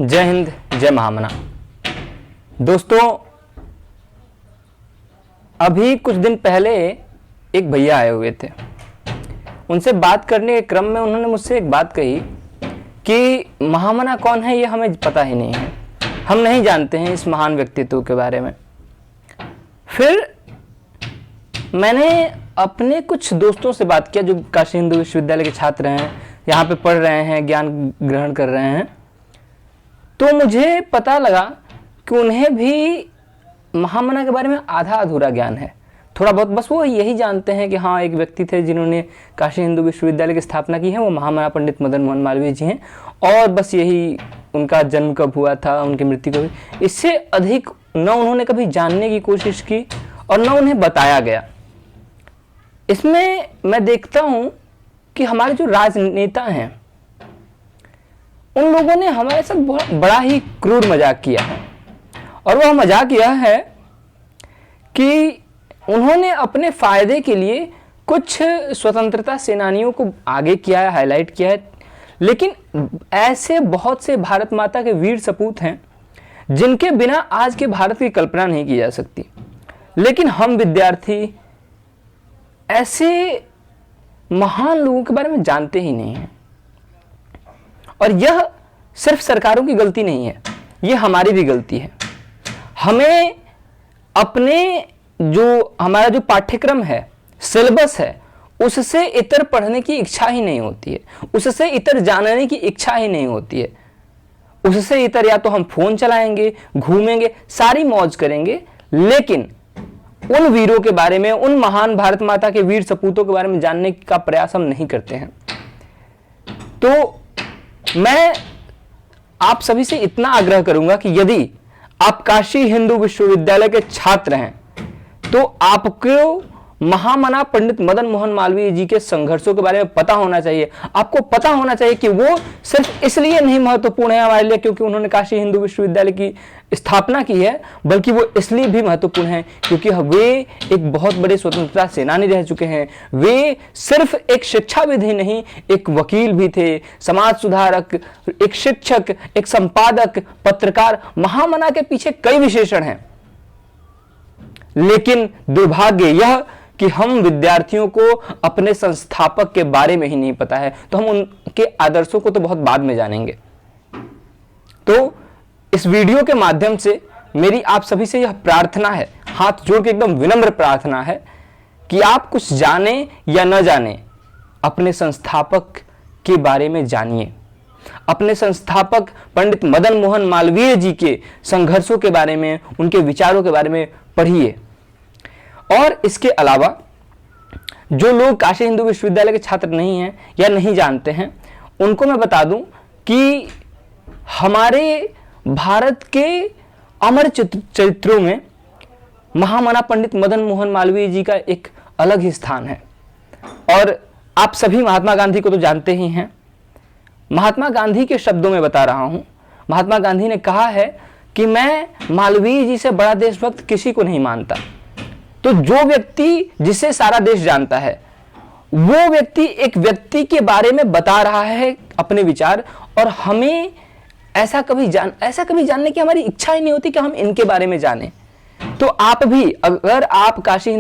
जय हिंद, जय महामना। दोस्तों, अभी कुछ दिन पहले एक भैया आए हुए थे। उनसे बात करने के क्रम में उन्होंने मुझसे एक बात कही कि महामना कौन है ये हमें पता ही नहीं है, हम नहीं जानते हैं इस महान व्यक्तित्व के बारे में। फिर मैंने अपने कुछ दोस्तों से बात किया जो काशी हिंदू विश्वविद्यालय के छात्र हैं, यहाँ पे पढ़ रहे हैं, ज्ञान ग्रहण कर रहे हैं। तो मुझे पता लगा कि उन्हें भी महामना के बारे में आधा अधूरा ज्ञान है, थोड़ा बहुत। बस वो यही जानते हैं कि हाँ, एक व्यक्ति थे जिन्होंने काशी हिंदू विश्वविद्यालय की स्थापना की है, वो महामना पंडित मदन मोहन मालवीय जी हैं। और बस यही, उनका जन्म कब हुआ था, उनकी मृत्यु कब। इससे अधिक न उन्होंने कभी जानने की कोशिश की और न उन्हें बताया गया। इसमें मैं देखता हूं कि हमारे जो राजनेता हैं, उन लोगों ने हमारे साथ बड़ा ही क्रूर मजाक किया है। और वह मजाक यह है कि उन्होंने अपने फायदे के लिए कुछ स्वतंत्रता सेनानियों को आगे किया है, हाईलाइट किया है। लेकिन ऐसे बहुत से भारत माता के वीर सपूत हैं जिनके बिना आज के भारत की कल्पना नहीं की जा सकती। लेकिन हम विद्यार्थी ऐसे महान लोगों के बारे में जानते ही नहीं हैं। और यह सिर्फ सरकारों की गलती नहीं है, यह हमारी भी गलती है। हमें अपने हमारा जो पाठ्यक्रम है, सिलेबस है, उससे इतर पढ़ने की इच्छा ही नहीं होती है, उससे इतर जानने की इच्छा ही नहीं होती है। उससे इतर या तो हम फोन चलाएंगे, घूमेंगे, सारी मौज करेंगे, लेकिन उन वीरों के बारे में, उन महान भारत माता के वीर सपूतों के बारे में जानने का प्रयास हम नहीं करते हैं। तो मैं आप सभी से इतना आग्रह करूंगा कि यदि आप काशी हिंदू विश्वविद्यालय के छात्र हैं तो आपको महामना पंडित मदन मोहन मालवीय जी के संघर्षों के बारे में पता होना चाहिए। आपको पता होना चाहिए कि वो सिर्फ इसलिए नहीं महत्वपूर्ण है हमारे लिए क्योंकि उन्होंने काशी हिंदू विश्वविद्यालय की स्थापना की है, बल्कि वो इसलिए भी महत्वपूर्ण है क्योंकि वे एक बहुत बड़े स्वतंत्रता सेनानी रह चुके हैं। वे सिर्फ एक शिक्षाविद ही नहीं, एक वकील भी थे, समाज सुधारक, एक शिक्षक, एक संपादक, पत्रकार। महामना के पीछे कई विशेषण हैं। लेकिन दुर्भाग्य यह कि हम विद्यार्थियों को अपने संस्थापक के बारे में ही नहीं पता है, तो हम उनके आदर्शों को तो बहुत बाद में जानेंगे। तो इस वीडियो के माध्यम से मेरी आप सभी से यह प्रार्थना है, हाथ जोड़ के एकदम विनम्र प्रार्थना है कि आप कुछ जाने या न जाने, अपने संस्थापक के बारे में जानिए। अपने संस्थापक पंडित मदन मोहन मालवीय जी के संघर्षों के बारे में, उनके विचारों के बारे में पढ़िए। और इसके अलावा जो लोग काशी हिंदू विश्वविद्यालय के छात्र नहीं हैं या नहीं जानते हैं, उनको मैं बता दूं कि हमारे भारत के अमर चरित्रों में महामना पंडित मदन मोहन मालवीय जी का एक अलग ही स्थान है। और आप सभी महात्मा गांधी को तो जानते ही हैं। महात्मा गांधी के शब्दों में बता रहा हूं। महात्मा गांधी ने कहा है कि मैं मालवीय जी से बड़ा देशभक्त किसी को नहीं मानता। तो जो व्यक्ति जिसे सारा देश जानता है, वो व्यक्ति एक व्यक्ति के बारे में बता रहा है अपने विचार, और हमें ऐसा कभी जानने की हमारी इच्छा ही नहीं होती कि हम इनके बारे में जानें। तो आप भी, अगर आप काशी